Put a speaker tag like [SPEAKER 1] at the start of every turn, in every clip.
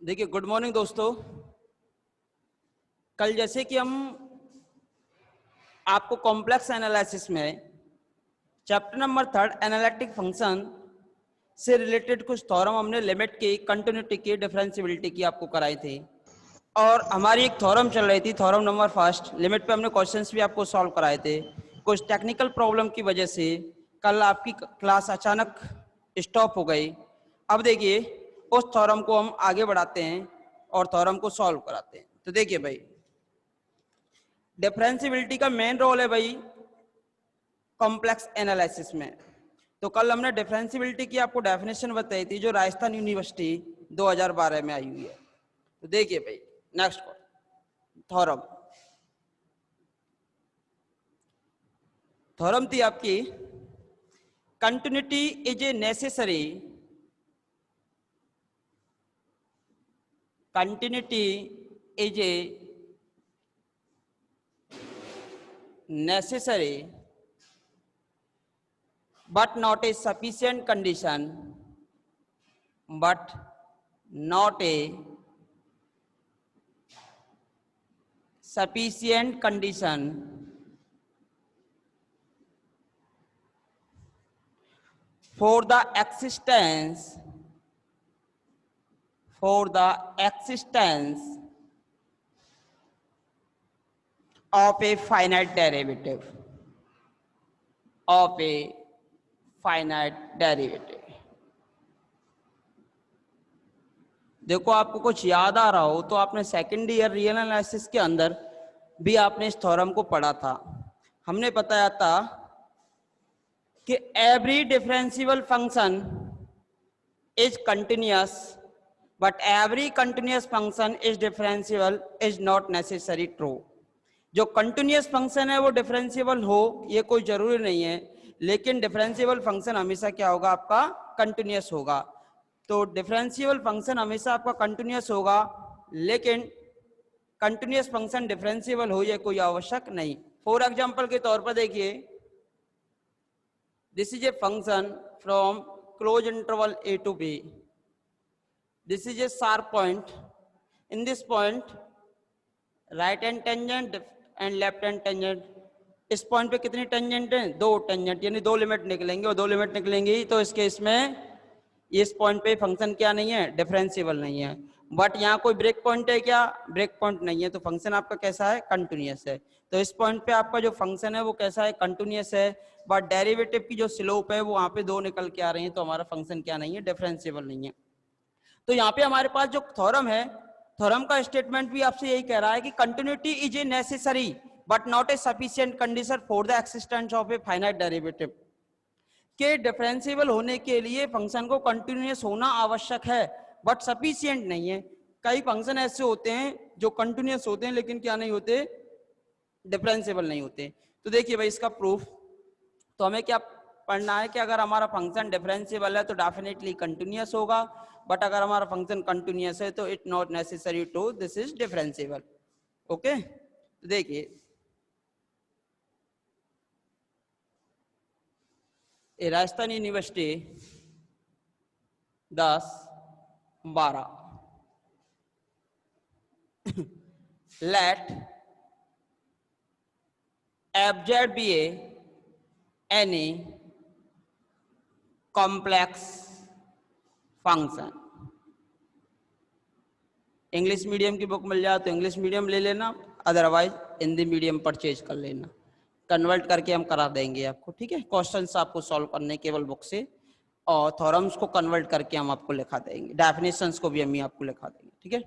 [SPEAKER 1] देखिए, good morning दोस्तों। कल जैसे कि हम आपको कॉम्प्लेक्स एनालिसिस में चैप्टर नंबर 3 एनालिटिक फंक्शन से रिलेटेड कुछ थ्योरम हमने लिमिट की, कंटिन्यूटी की, डिफरेंशियबिलिटी की आपको कराई थी। और हमारी एक थ्योरम चल रही थी, थ्योरम नंबर फर्स्ट लिमिट पे हमने क्वेश्चंस भी आपको सॉल्व कराए थे। कुछ टेक्निकल प्रॉब्लम की वजह से कल आपकी क्लास अचानक स्टॉप हो गई। अब देखिए, उस थ्योरम को हम आगे बढ़ाते हैं और थ्योरम को सॉल्व कराते हैं। तो देखिए भाई, डिफरेंशियबिलिटी का मेन रोल है भाई कॉम्प्लेक्स एनालिसिस में। तो कल हमने डिफरेंशियबिलिटी की आपको डेफिनेशन बताई थी, जो राजस्थान यूनिवर्सिटी 2012 में आई हुई है। तो देखिए भाई, नेक्स्ट थ्योरम थ्योरम थी आपकी, continuity is a necessary, continuity is a necessary but not a sufficient condition, but not a sufficient condition for the existence of a finite derivative of a finite derivative। देखो, आपको कुछ याद आ रहा हो तो आपने सेकेंड ईयर रियल एनालिसिस के अंदर भी आपने इस थ्योरम को पढ़ा था। हमने बताया था कि every differential function is continuous but every continuous function is differential is not necessary true. जो कंटिन्यूअस फंक्शन है वो डिफरेंशिएबल हो ये कोई जरूरी नहीं है, लेकिन डिफरेंशिएबल फंक्शन हमेशा क्या होगा, आपका कंटिन्यूअस होगा। तो डिफरेंशिएबल फंक्शन हमेशा आपका कंटिन्यूअस होगा, लेकिन कंटिन्यूअस फंक्शन डिफरेंशिएबल हो ये कोई आवश्यक नहीं। फॉर एग्जांपल के तौर पर देखिए, this is a function from close interval a to b, this is a sharp point, in this point right hand tangent and left hand tangent. इस पॉइंट पे कितनी टेंजेंट है, दो टेंजेंट, यानी दो लिमिट निकलेंगे, और दो लिमिट निकलेंगी तो इस केस में इस पॉइंट पे फंक्शन क्या नहीं है, डिफरेंशिएबल नहीं है। बट यहाँ कोई ब्रेक पॉइंट है क्या, ब्रेक पॉइंट नहीं है, तो फंक्शन आपका कैसा है, कंटिन्यूअस है। तो इस पॉइंट पे आपका जो फंक्शन है वो कैसा है, कंटिन्यूअस है। बट डेरिवेटिव की जो स्लोप है वो वहां पे दो निकल के आ रही है, तो हमारा फंक्शन क्या नहीं है, डिफरेंशिएबल नहीं है। तो यहाँ पे हमारे पास जो थ्योरम है, थ्योरम का स्टेटमेंट भी आपसे यही कह रहा है कि continuity is a necessary but not a sufficient condition for the existence of a finite derivative. के डिफरेंशिएबल होने के लिए फंक्शन को कंटिन्यूअस होना आवश्यक है, बट सफिशिएंट नहीं है। कई फंक्शन ऐसे होते हैं जो कंटिन्यूअस होते हैं लेकिन क्या नहीं होते, डिफरेंशिएबल नहीं होते। तो देखिए भाई, इसका प्रूफ तो हमें क्या पढ़ना है कि अगर हमारा फंक्शन डिफरेंशिएबल है तो डेफिनेटली कंटिन्यूअस होगा, बट अगर हमारा फंक्शन कंटिन्यूअस है तो it not necessary to this is differentiable. Okay, तो देखिए, Rajasthan university 10-12 let fz be any complex function. English medium की बुक मिल जाए तो इंग्लिश मीडियम ले लेना, अदरवाइज हिंदी मीडियम परचेज कर लेना, कन्वर्ट करके हम करा देंगे आपको। ठीक है, क्वेश्चंस आपको सॉल्व करने केवल बुक से, और थ्योरम्स को कन्वर्ट करके हम आपको लिखा देंगे, डेफिनेशंस को भी हम आपको लिखा देंगे। ठीक है,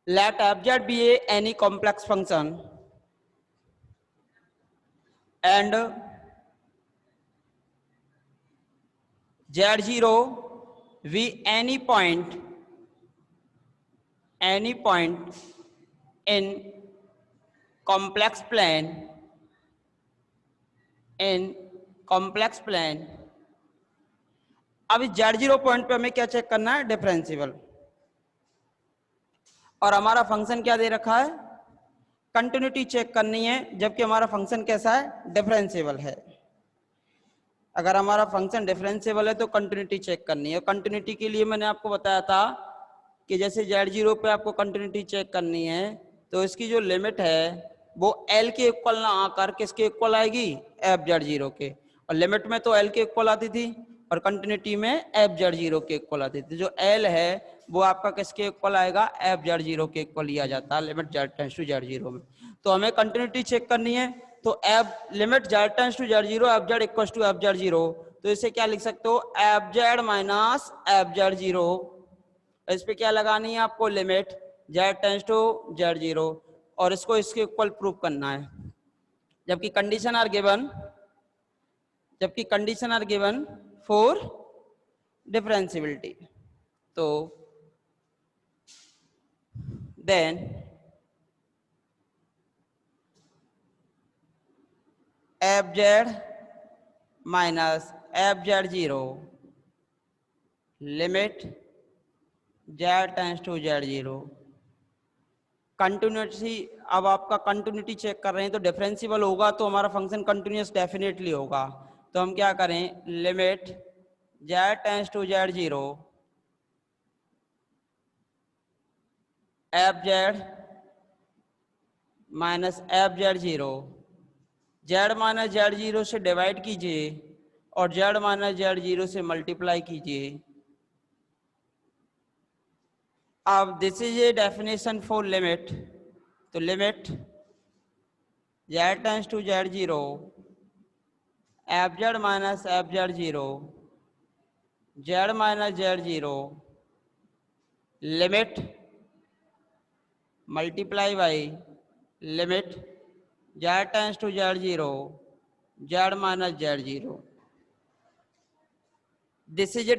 [SPEAKER 1] let F Z be any complex function and z0 v any point in complex plane अब इस z0 पॉइंट पे हमें क्या चेक करना है, डिफरेंशिएबल। और हमारा फंक्शन क्या दे रखा है, कंटिन्यूटी चेक करनी है, जबकि हमारा फंक्शन कैसा है, डिफरेंशिएबल है। अगर हमारा फंक्शन डिफरेंशिएबल है तो कंटिन्यूटी चेक करनी है। कंटिन्यूटी के लिए मैंने आपको बताया था कि जैसे Z0 पे आपको कंटिन्यूटी चेक करनी है तो इसकी जो लिमिट है वो L के इक्वल ना आकर किसके इक्वल आएगी, FZ0 के। और लिमिट में तो L के इक्वल आती थी और कंटिन्यूटी में FZ0 के इक्वल आती थी। जो L है वो आपका किसके इक्वल आएगा, FZ0 के इक्वल लिया जाता है limit Z tends to Z0 में। तो हमें कंटिन्यूटी चेक करनी है तो limit Z tends to Z0 FZ equal to FZ0, तो इसे क्या लिख सकते हो, FZ माइनस FZ0। इस पे क्या लगानी है आपको, limit Z tends to Z0 और इसको इसके इक्वल प्रूव करना है। जबकि condition are given for differentiability. तो then FZ minus FZ0 limit Z tends to Z0। Continuity, अब आपका कंटिन्यूटी चेक कर रहे हैं तो डिफरेंशिएबल होगा तो हमारा फंक्शन कंटिन्यूस डेफिनेटली होगा। तो हम क्या करें, limit Z tends to Z0 FZ minus FZ0, Z minus Z0 से डिवाइड कीजिए और Z माइनस Z0 से मल्टीप्लाई कीजिए। अब this is a definition for limit, तो limit Z tends to Z0 FZ minus FZ0 Z minus Z0 limit multiply by limit Z tends to Z0 Z minus Z0। This is a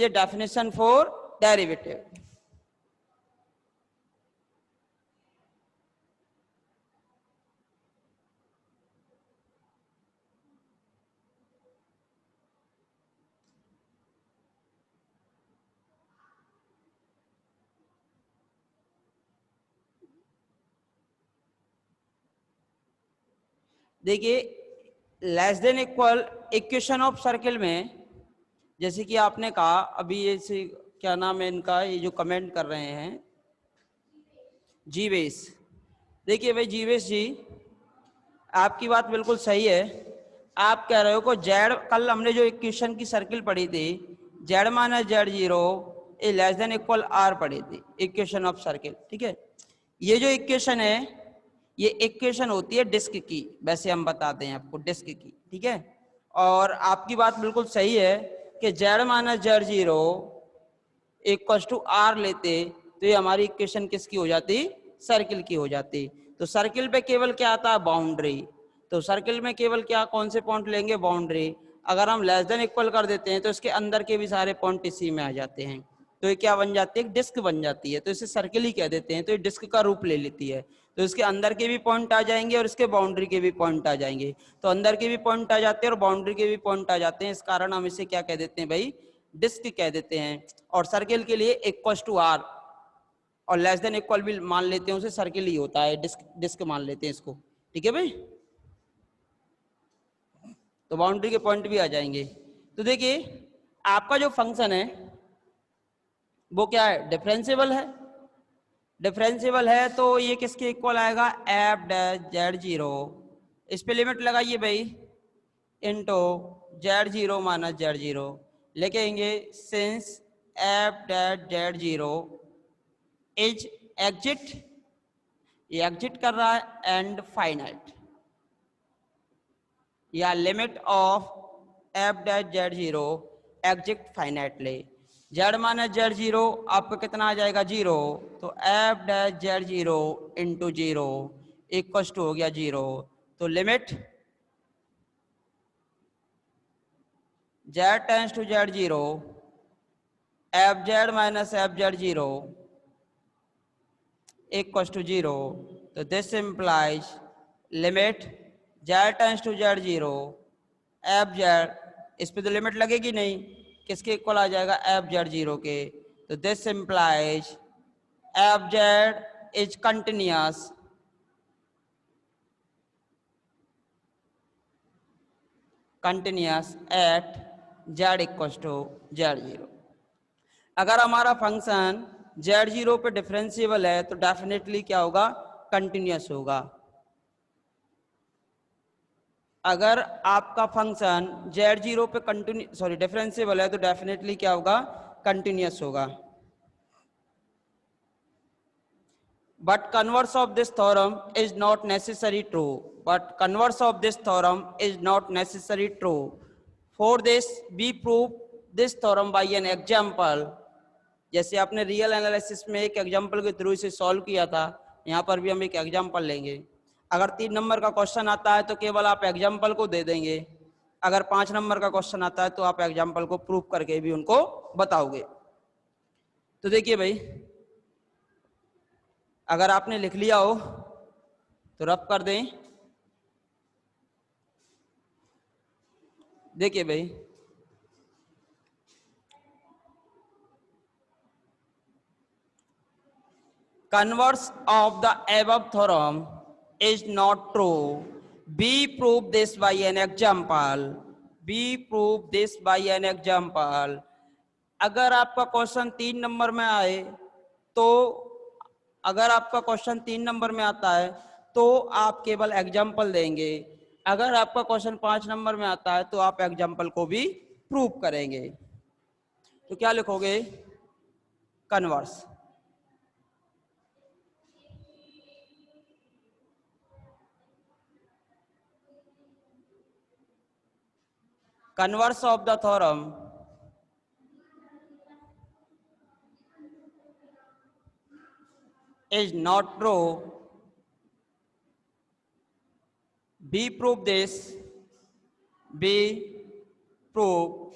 [SPEAKER 1] definition for derivative. देखिए less than equal equation of circle में, जैसे कि आपने कहा अभी ये क्या नाम है इनका, ये जो कमेंट कर रहे हैं जीवेश। देखिए भाई जीवेश जी, आपकी बात बिल्कुल सही है। आप कह रहे हो को जेड, कल हमने जो इक्वेशन की सर्किल पढ़ी थी Z minus Z0 a less than equal R पढ़ी थी, इक्वेशन ऑफ सर्किल, ठीक है। ये जो इक्वेशन है ये इक्वेशन होती है डिस्क की, वैसे हम बताते हैं आपको डिस्क की, ठीक है। और आपकी बात बिल्कुल सही है कि Z minus Z0 equal to R लेते तो ये हमारी इक्वेशन किसकी हो जाती, सर्किल की हो जाती। तो सर्किल पे केवल क्या आता है, बाउंड्री। तो सर्किल में केवल क्या, कौन से पॉइंट लेंगे, बाउंड्री। अगर हम लेस देन इक्वल कर देते हैं तो इसके अंदर के भी सारे पॉइंट इसी में आ जाते हैं, तो ये क्या बन जाती है, डिस्क बन जाती है। तो इसे सर्किल ही कह देते हैं, तो ये डिस्क का रूप ले लेती है। तो इसके अंदर के भी पॉइंट आ जाएंगे और इसके बाउंड्री के भी पॉइंट आ जाएंगे। तो अंदर के भी पॉइंट आ जाते हैं और बाउंड्री के भी पॉइंट आ जाते हैं, इस कारण हम इसे क्या कह देते हैं भाई, डिस्क कह देते हैं। और सर्किल के लिए इक्वल टू आर और लेस देन इक्वल भी मान लेते हैं, उसे सर्किल ही होता है, डिस्क मान लेते हैं इसको, ठीक है भाई। तो बाउंड्री के पॉइंट भी आ जाएंगे। तो देखिए आपका जो फंक्शन है वो क्या है, डिफरेंशिएबल है। डिफरेंशिएबल है तो ये किसके इक्वल आएगा, एफ डैश Z0। इस पे लिमिट लगाइए भाई, इंटू Z0 माइनस Z0 लिखेंगे, since F dash Z0 is exist, ये एग्जिट कर रहा है एंड फाइनाइट, या limit of F dash Z0 exist finitely. Z minus Z0 आपको कितना आ जाएगा, 0। तो F dash Z0 into 0 equal to हो गया 0। तो limit Z tends to Z0 FZ minus FZ0 equal to 0। तो this implies limit Z tends to Z0 FZ, इस पे तो लिमिट लगेगी नहीं, किसके इक्वल आ जाएगा, FZ0 के। तो this implies FZ is continuous at Z equal to Z0। अगर हमारा फंक्शन z0 पे डिफरेंशिएबल है तो डेफिनेटली क्या होगा, कंटिन्यूअस होगा। अगर आपका फंक्शन z0 पे डिफरेंशिएबल है तो डेफिनेटली क्या होगा, कंटिन्यूअस होगा। But converse of this theorem is not necessary true. But converse of this theorem is not necessary true. For this, we prove this theorem by an example. जैसे आपने real analysis में एक example के through इसे solve किया था, यहाँ पर भी हम एक एग्जाम्पल लेंगे। अगर 3 नंबर का क्वेश्चन आता है तो केवल आप एग्जाम्पल को दे देंगे, अगर 5 नंबर का क्वेश्चन आता है तो आप एग्जाम्पल को प्रूव करके भी उनको बताओगे। तो देखिए भाई, अगर आपने लिख लिया हो तो रफ कर दें। देखिए भाई, converse of the above theorem is not true. We prove this by an example. We prove this by an example. अगर आपका क्वेश्चन 3 नंबर में आए तो, अगर आपका क्वेश्चन 3 नंबर में आता है तो आप केवल एग्जाम्पल देंगे। अगर आपका क्वेश्चन 5 नंबर में आता है तो आप एग्जाम्पल को भी प्रूव करेंगे। तो क्या लिखोगे, converse. Converse of the theorem is not true. We prove this. We prove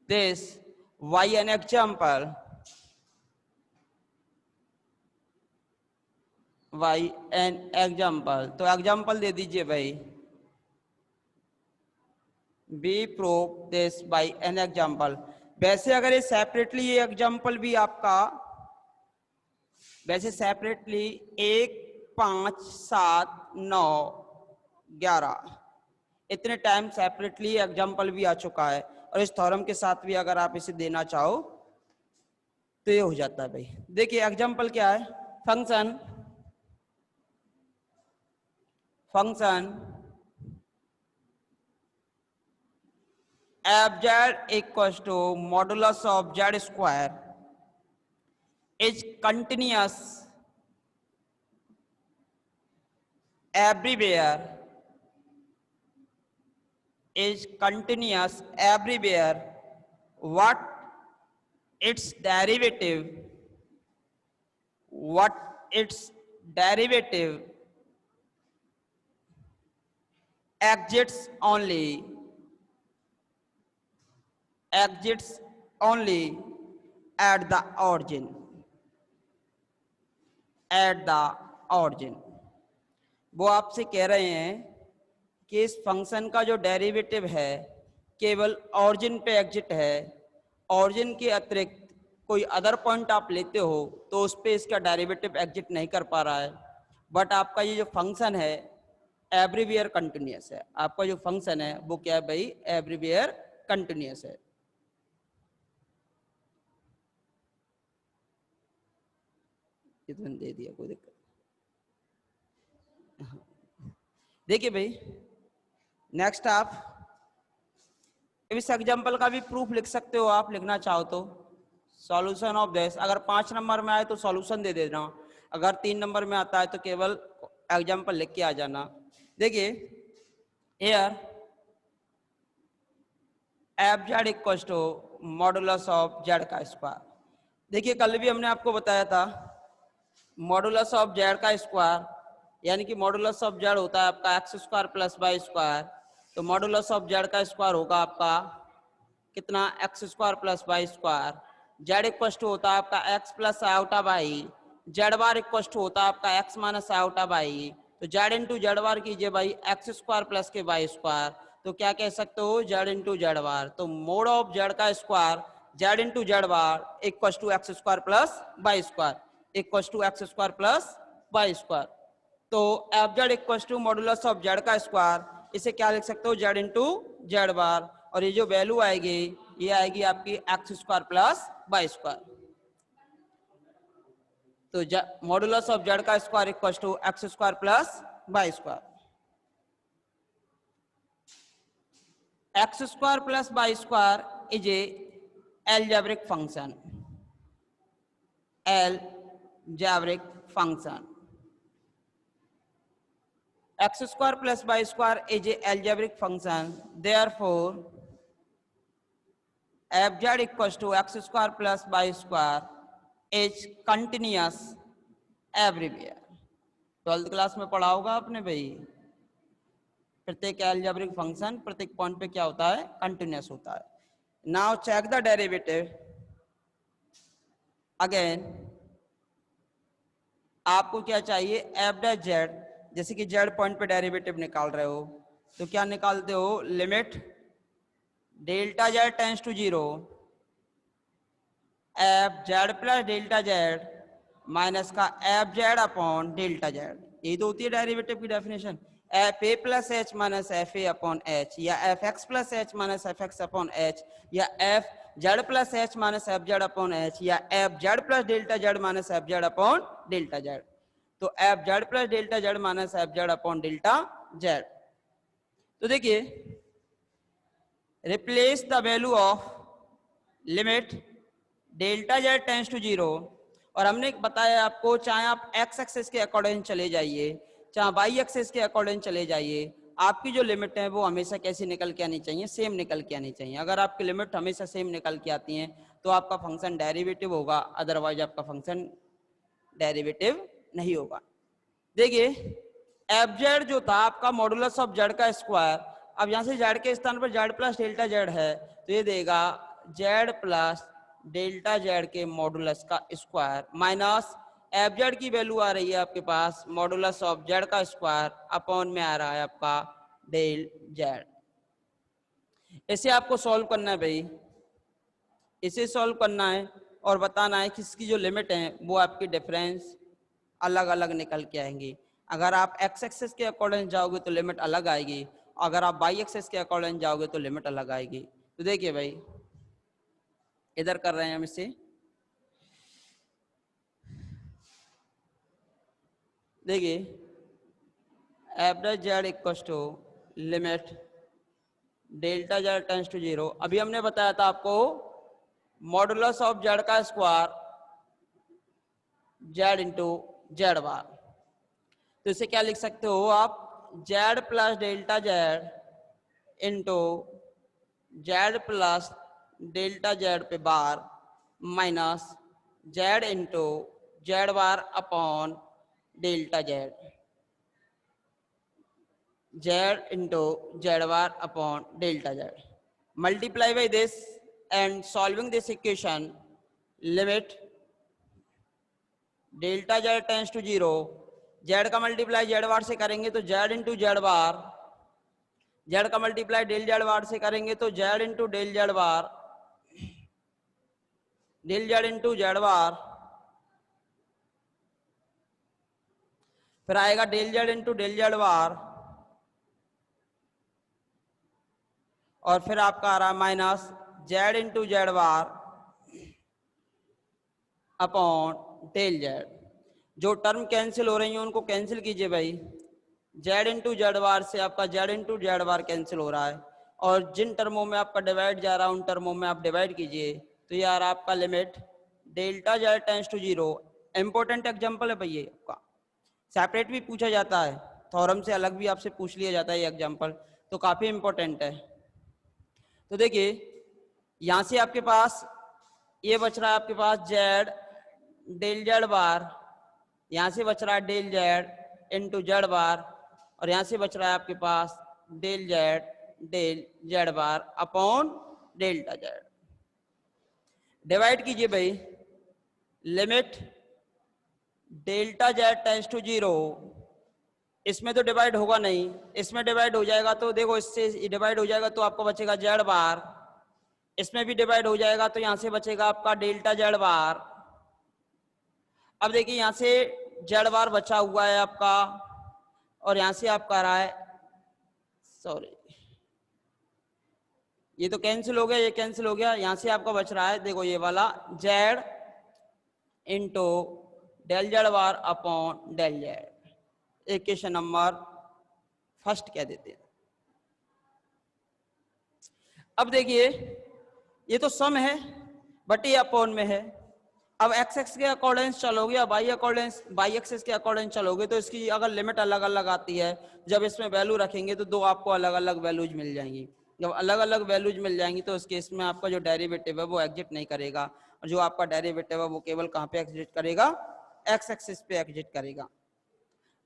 [SPEAKER 1] this by an example. By an example. तो एग्जाम्पल दे दीजिए भाई। We prove this by an example. वैसे अगर ये सेपरेटली, ये एग्जाम्पल भी आपका वैसे सेपरेटली 1, 5, 7, 9, 11 इतने टाइम सेपरेटली एग्जाम्पल भी आ चुका है, और इस थ्योरम के साथ भी अगर आप इसे देना चाहो तो ये हो जाता है भाई। देखिए एग्जाम्पल क्या है, function fz equals to modulus of z square is continuous everywhere, is continuous everywhere. What its derivative, what its derivative exists only at the origin, at the origin. वो आपसे कह रहे हैं कि इस फंक्शन का जो डेरिवेटिव है केवल ऑरिजिन पे एग्जिट है, ऑरिजिन के अतिरिक्त कोई अदर पॉइंट आप लेते हो तो उस पे इसका डेरिवेटिव एग्जिट नहीं कर पा रहा है। बट आपका ये जो फंक्शन है एवरीवेयर कंटिन्यूअस है। आपका जो फंक्शन है वो क्या है भाई, एवरीवेयर कंटिन्यूअस है। ये तो दे दिया, कोई दिक्कत। देखिए भाई, नेक्स्ट आप इस एग्जांपल का भी प्रूफ लिख सकते हो, आप लिखना चाहो तो। सॉल्यूशन ऑफ दिस, अगर 5 नंबर में आए तो सॉल्यूशन दे देना, अगर 3 नंबर में आता है तो केवल एग्जांपल लिख के आ जाना। देखिए here F Z equal to modulus of Z का स्क्वायर। देखिए कल भी हमने आपको बताया था मॉडुलस ऑफ जेड का स्क्वायर, यानी कि मॉडुलस ऑफ जेड होता है आपका X square plus Y square. तो मॉडुलस ऑफ जेड का स्क्वायर होगा आपका कितना, X square plus Y square. Z equal to होता है आपका X plus iota Y, Z bar equal to होता है आपका एक्स माइनस आयोटा बाई। तो जेड इंटू जेड बार कीजिए भाई, एक्स स्क्वायर प्लस के वाई स्क्वायर। तो क्या कह सकते हो, जेड इंटू जेड बार। तो मोड ऑफ जेड का square z into z bar equal to x square plus Y square, equal to x square plus Y square. तो F Z equal to modulus of Z का square, इसे क्या लिख सकते हो, Z into z bar. और ये जो वैल्यू आएगी ये आएगी आपकी X square plus Y square. तो मॉडुलस ऑफ जेड का square equal to x square plus Y square. X square plus Y square is a algebraic function, algebraic function. X square plus y square is a algebraic function, therefore fz equals to x square plus y square is continuous everywhere. 12th class में पढ़ा होगा आपने भाई, प्रत्येक algebraic function प्रत्येक point पे क्या होता है, कंटिन्यूअस होता है। Now check the derivative again. आपको क्या चाहिए, एफ डैश जेड, जैसे कि जेड पॉइंट पे डेरिवेटिव निकाल रहे हो तो क्या निकालते हो, limit delta Z tends to 0 f Z plus delta Z minus का f Z upon delta z. यही तो होती है डेरिवेटिव की definition, f a plus h minus f a upon h, या f x plus h minus f x upon h, या f Z plus h minus F Z upon h, या f Z plus delta Z minus F Z upon delta Z. तो F Z plus delta Z minus F Z upon delta Z. तो देखिए, replace the value of limit delta Z tends to 0, और हमने बताया आपको चाहे आप x axis के अकॉर्डिंग चले जाइए चाहे वाई एक्सिस के अकॉर्डिंग चले जाइए, आपकी जो लिमिट है वो हमेशा कैसी निकल के आनी चाहिए, सेम निकल के आनी चाहिए। अगर आपकी लिमिट हमेशा सेम निकल के आती है तो आपका फंक्शन डेरिवेटिव होगा, अदरवाइज आपका फंक्शन डेरिवेटिव नहीं होगा। देखिए एफ जेड जो था आपका मॉडुलस ऑफ जेड का स्क्वायर, अब यहां से जेड के स्थान पर जेड प्लस डेल्टा जेड है तो ये देगा जेड प्लस डेल्टा जेड के मॉडुलस का स्क्वायर माइनस एफ जेड की वैल्यू आ रही है आपके पास मॉडुलस ऑफ जेड का स्क्वायर अपॉन में आ रहा है आपका डेल जेड। इसे आपको सॉल्व करना है भाई, इसे सॉल्व करना है और बताना है कि इसकी जो लिमिट है वो आपकी डिफरेंस अलग अलग निकल के आएंगी। अगर आप एक्स एक्सिस के अकॉर्डिंग जाओगे तो लिमिट अलग आएगी, अगर आप वाई एक्सिस के अकॉर्डिंग जाओगे तो लिमिट अलग आएगी। तो देखिए भाई, इधर कर रहे हैं हम इसे, देखिए f dash z equal to limit delta Z tends to 0। अभी हमने बताया था आपको मॉडुलस ऑफ जेड का square z into z bar, तो इसे क्या लिख सकते हो आप, z plus delta z into z plus delta z पे bar minus z into z bar upon delta z, z into z bar upon delta z, multiply by this and solving this equation limit delta Z tends to 0, z का multiply z bar से करेंगे तो z into z bar, z का multiply del Z bar से करेंगे तो z into del Z bar, del z into z bar, फिर आएगा del z into del Z bar, और फिर आपका आ रहा है minus z into z bar upon del z. जो टर्म कैंसिल हो रही हैं उनको कैंसिल कीजिए भाई, जेड इंटू जेड बार से आपका जेड इंटू जेड बार कैंसिल हो रहा है, और जिन टर्मों में आपका डिवाइड जा रहा है उन टर्मों में आप डिवाइड कीजिए। तो यार आपका limit delta Z tends to 0, important example है भाई, आपका सेपरेट भी पूछा जाता है, थ्योरम से अलग भी आपसे पूछ लिया जाता है ये एग्जांपल, तो काफी इंपॉर्टेंट है। तो देखिए यहां से आपके पास ये बच रहा है आपके पास जेड डेल जेड बार, यहां से बच रहा है del z into z bar, और यहां से बच रहा है आपके पास del Z bar upon delta z. Divide कीजिए भाई, limit delta Z tends to 0, इसमें तो डिवाइड होगा नहीं, इसमें डिवाइड हो जाएगा तो देखो इससे डिवाइड हो जाएगा तो आपको बचेगा जेड बार, इसमें भी डिवाइड हो जाएगा तो यहां से बचेगा आपका डेल्टा जेड बार। अब देखिए यहां से जेड बार बचा हुआ है आपका, और यहां से आपका आ रहा है, सॉरी ये तो कैंसिल हो गया, ये कैंसिल हो गया, यहां से आपका बच रहा है देखो ये वाला Z into del Z bar upon del Z. Equation number first कह देते हैं। अब देखिए ये तो सम है बट ये अपॉन में है। अब एक्स एक्स के अकॉर्डिंग चलोगे या वाई अकॉर्डिंग वाई एक्सेस के अकॉर्डिंग चलोगे तो इसकी अगर लिमिट अलग अलग आती है, जब इसमें वैल्यू रखेंगे तो दो आपको अलग अलग वैल्यूज मिल जाएंगी। जब अलग अलग वैल्यूज मिल जाएंगी तो उस केस में आपका जो डेरिवेटिव है वो एग्जिट नहीं करेगा, और जो आपका डेरिवेटिव है वो केवल कहाँ पे एग्जिट करेगा, एक्स एक्सिस पे एग्जिट करेगा।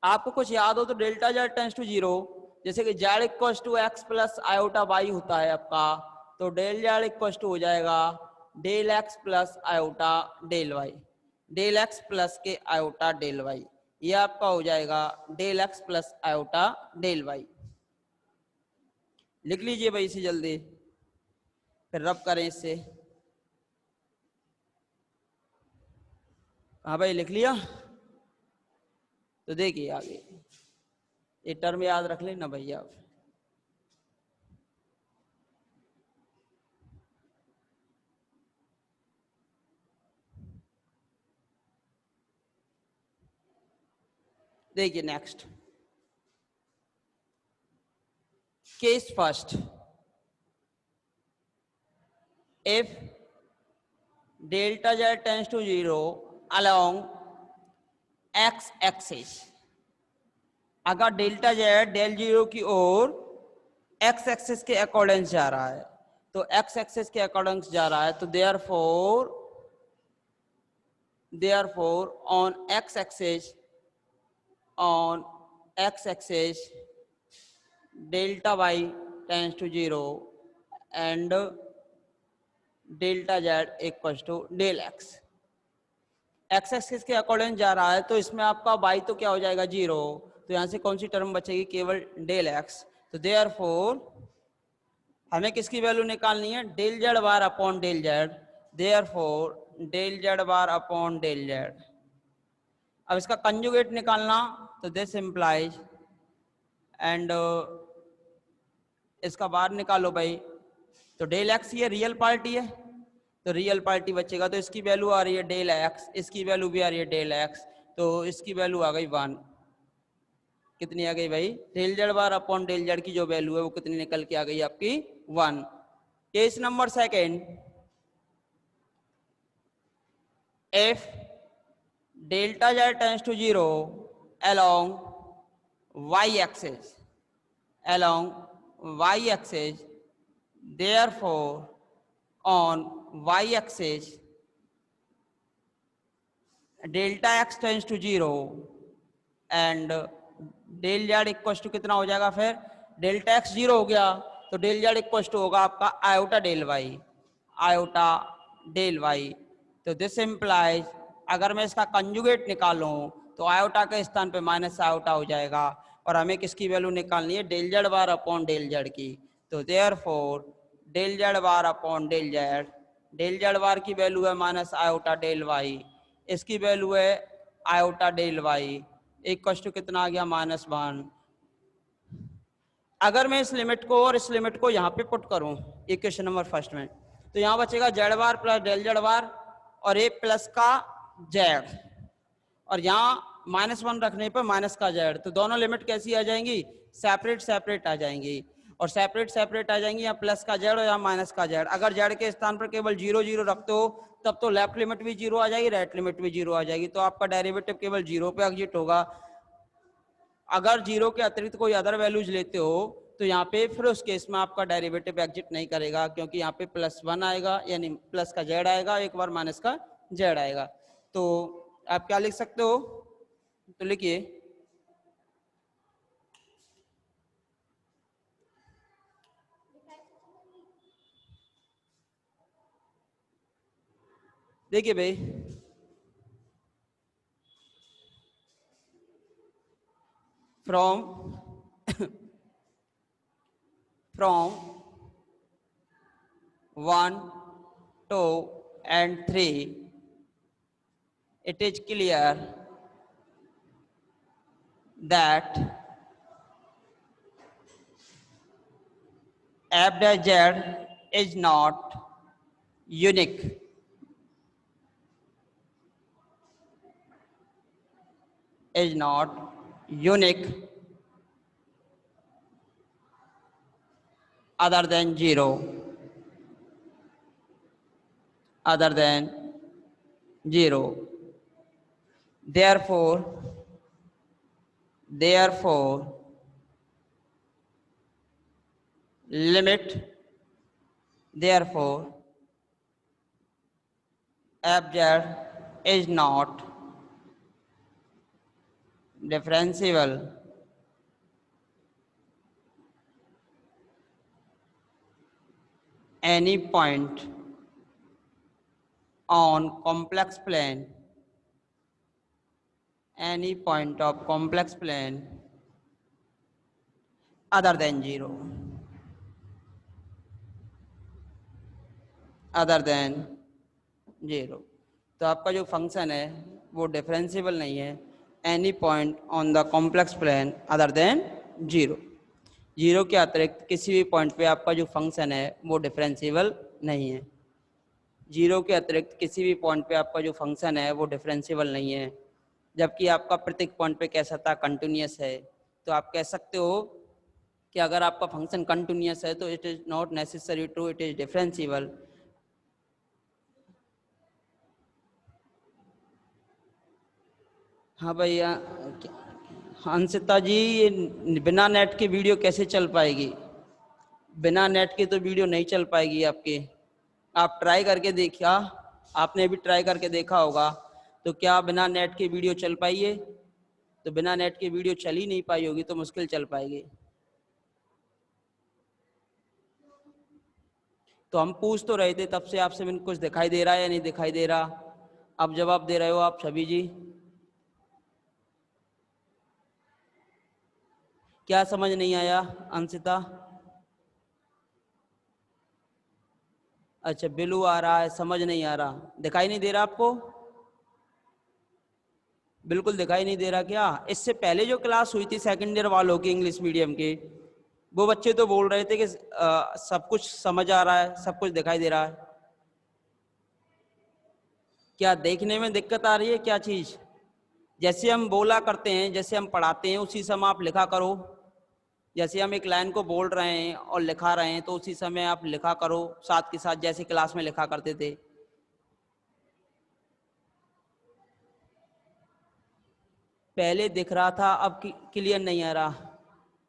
[SPEAKER 1] आपको कुछ याद हो तो delta Z tends to zero, जैसे कि Z equal to X plus iota Y होता है आपका, तो डेल जेड इक्वल टू हो जाएगा del X plus iota del Y, del X plus के आयोटा डेल वाई, ये आपका हो जाएगा del X plus iota del Y. लिख लीजिए भाई इसे जल्दी, फिर रब करें इससे। हाँ भाई लिख लिया, तो देखिए आगे ये टर्म याद रख लेना भैया आप। देखिए next case first, if delta z tends to 0 along x axis, अगर डेल्टा जेड डेल जीरो की ओर एक्स एक्सिस के अकॉर्डिंग जा रहा है, तो एक्स एक्सिस के अकॉर्डिंग जा रहा है तो therefore on X axis delta Y tends to 0 and delta Z equal to del X. X axis के अकॉर्डिंग जा रहा है तो इसमें आपका वाई तो क्या हो जाएगा जीरो, तो यहां से कौन सी टर्म बचेगी, केवल डेल एक्स। तो देयरफॉर हमें किसकी वैल्यू निकालनी है, del Z bar upon del Z, therefore del Z bar upon del Z. अब इसका कंजुगेट निकालना, तो दिस इंप्लाइज एंड इसका बार निकालो भाई, तो डेल एक्स ये रियल पार्टी है तो रियल पार्टी बचेगा, तो इसकी वैल्यू आ रही है डेल एक्स, इसकी वैल्यू भी आ रही है डेल एक्स, तो इसकी वैल्यू आ गई 1। कितनी आ गई भाई, del Z bar upon del Z की जो वैल्यू है वो कितनी निकल के आ गई आपकी 1। Case number second, if delta z tends to 0 along y-axis, therefore on y-axis delta x tends to 0 and del Z equal to कितना हो जाएगा, फिर डेल्टा एक्स 0 हो गया तो डेल जेड इक्वल टू होगा आपका iota del Y, iota del Y. तो दिस इम्प्लाइज अगर मैं इसका कंजुगेट निकालूं तो आयोटा के स्थान पे माइनस आयोटा हो जाएगा, और हमें किसकी वैल्यू निकालनी है, del Z bar upon del Z की। तो therefore del Z bar upon del Z bar की वैल्यू है माइनस आयोटा डेल वाई, इसकी वैल्यू है iota del y, equal to कितना आ गया -1। अगर मैं इस लिमिट को और इस लिमिट को यहाँ पे पुट करूँ इक्वेशन नंबर फर्स्ट में, तो यहाँ बचेगा जेड बार प्लस डेल जेड बार और ए प्लस का जेड, और यहाँ -1 रखने पर माइनस का जेड, तो दोनों लिमिट कैसी आ जाएंगी, सेपरेट सेपरेट आ जाएंगी, और सेपरेट सेपरेट आ जाएंगी, यहाँ प्लस का जेड और यहाँ माइनस का जेड। अगर जेड के स्थान पर केवल 0 0 रखते हो तब तो लेफ्ट लिमिट भी 0 आ जाएगी, राइट लिमिट भी 0 आ जाएगी, तो आपका डेरिवेटिव केवल 0 पे एग्जिट होगा। अगर 0 के अतिरिक्त कोई अदर वैल्यूज लेते हो तो यहाँ पे फिर उस केस में आपका डेरिवेटिव एग्जिट नहीं करेगा, क्योंकि यहाँ पे +1 आएगा, यानी प्लस का जेड आएगा, एक बार माइनस का जेड आएगा। तो आप क्या लिख सकते हो, तो लिखिए देखिए भाई, from 1 2 and 3 it is clear that f dash z is not unique. Is not unique other than 0. Other than 0. Therefore, limit, therefore, fz is not differentiable any point on complex plane, any point of complex plane other than 0. Other than 0. तो आपका जो function है वो differentiable नहीं है any point on the complex plane other than 0. 0 के अतिरिक्त किसी भी पॉइंट पे आपका जो फंक्शन है वो डिफरेंशिएबल नहीं है. 0 के अतिरिक्त किसी भी पॉइंट पे आपका जो फंक्शन है वो डिफरेंशिएबल नहीं है. जबकि आपका प्रत्येक पॉइंट पे कैसा था, कंटिन्यूअस है. तो आप कह सकते हो कि अगर आपका फंक्शन कंटिन्यूअस है तो it is not necessary to it is differentiable. हाँ भैया, हंसिता जी, ये बिना नेट के वीडियो कैसे चल पाएगी? बिना नेट के तो वीडियो नहीं चल पाएगी आपके. आप ट्राई करके देखिए, आपने भी ट्राई करके देखा होगा. तो क्या बिना नेट के वीडियो चल पाई है? तो बिना नेट के वीडियो चल ही नहीं पाई होगी तो मुश्किल चल पाएगी. तो हम पूछ तो रहे थे तब से आपसे, मैंने कुछ दिखाई दे रहा है या नहीं दिखाई दे रहा? अब जवाब दे रहे हो आप सभी जी. क्या समझ नहीं आया अंशिता? अच्छा, ब्लू आ रहा है, समझ नहीं आ रहा, दिखाई नहीं दे रहा आपको? बिल्कुल दिखाई नहीं दे रहा क्या? इससे पहले जो क्लास हुई थी सेकंड ईयर वालों की इंग्लिश मीडियम की, वो बच्चे तो बोल रहे थे कि सब कुछ समझ आ रहा है, सब कुछ दिखाई दे रहा है. क्या देखने में दिक्कत आ रही है क्या चीज? जैसे हम बोला करते हैं, जैसे हम पढ़ाते हैं उसी समय आप लिखा करो. जैसे हम एक लाइन को बोल रहे हैं और लिखा रहे हैं तो उसी समय आप लिखा करो साथ के साथ, जैसे क्लास में लिखा करते थे. पहले दिख रहा था, अब क्लियर नहीं आ रहा.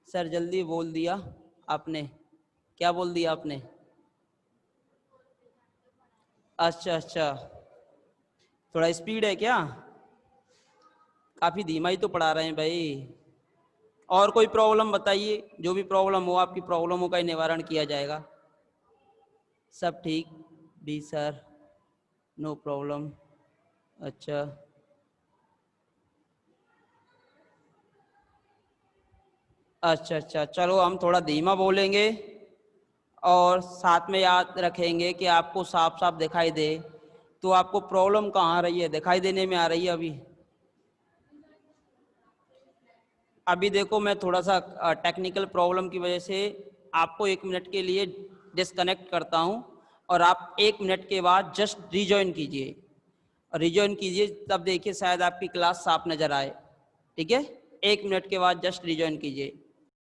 [SPEAKER 1] सर जल्दी बोल दिया आपने. क्या बोल दिया आपने? अच्छा अच्छा, थोड़ा स्पीड है क्या? काफी धीमा ही तो पढ़ा रहे हैं भाई. और कोई प्रॉब्लम बताइए, जो भी प्रॉब्लम हो आपकी प्रॉब्लमों का निवारण किया जाएगा. सब ठीक भी सर, नो प्रॉब्लम. अच्छा अच्छा अच्छा, चलो हम थोड़ा धीमा बोलेंगे और साथ में याद रखेंगे कि आपको साफ साफ दिखाई दे. तो आपको प्रॉब्लम कहाँ आ रही है? दिखाई देने में आ रही है अभी? अभी देखो, मैं थोड़ा सा टेक्निकल प्रॉब्लम की वजह से आपको 1 मिनट के लिए डिस्कनेक्ट करता हूं और आप 1 मिनट के बाद जस्ट रिजॉइन कीजिए. रिजॉइन कीजिए, तब देखिए शायद आपकी क्लास साफ नजर आए. ठीक है, 1 मिनट के बाद जस्ट रिजॉइन कीजिए.